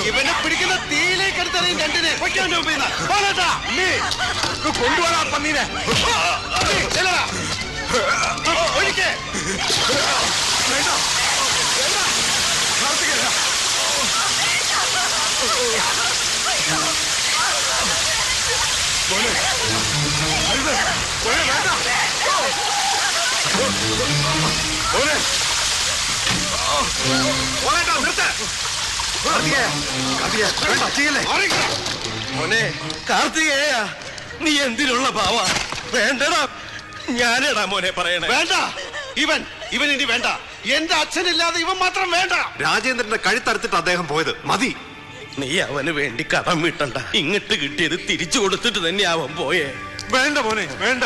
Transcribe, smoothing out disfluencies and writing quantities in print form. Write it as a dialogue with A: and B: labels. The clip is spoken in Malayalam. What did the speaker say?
A: ഇവനെ പിടിക്കുന്ന തീയിലേക്ക് എടുത്തറിയും രണ്ടിനെ കൊണ്ടുപോകാ പന്നീനെ ഒഴിക്കേ മോനെ കാർത്തികേയ, നീ എന്തിനുള്ള ഭാവ? വേണ്ടടാ, ഞാനേടാ മോനെ പറയണേ. വേണ്ട, ഇവൻ ഇനി വേണ്ട. എന്റെ അച്ഛനില്ലാതെ ഇവൻ മാത്രം വേണ്ട.
B: രാജേന്ദ്രന്റെ കഴുത്തറുത്തിട്ട് അദ്ദേഹം പോയത് മതി.
A: നീ അവന് വേണ്ടി കടം വീട്ടണ്ട. ഇങ്ങോട്ട് കിട്ടിയത് തിരിച്ചു കൊടുത്തിട്ട് തന്നെ അവൻ പോയേ.
B: വേണ്ട മോനെ, വേണ്ട.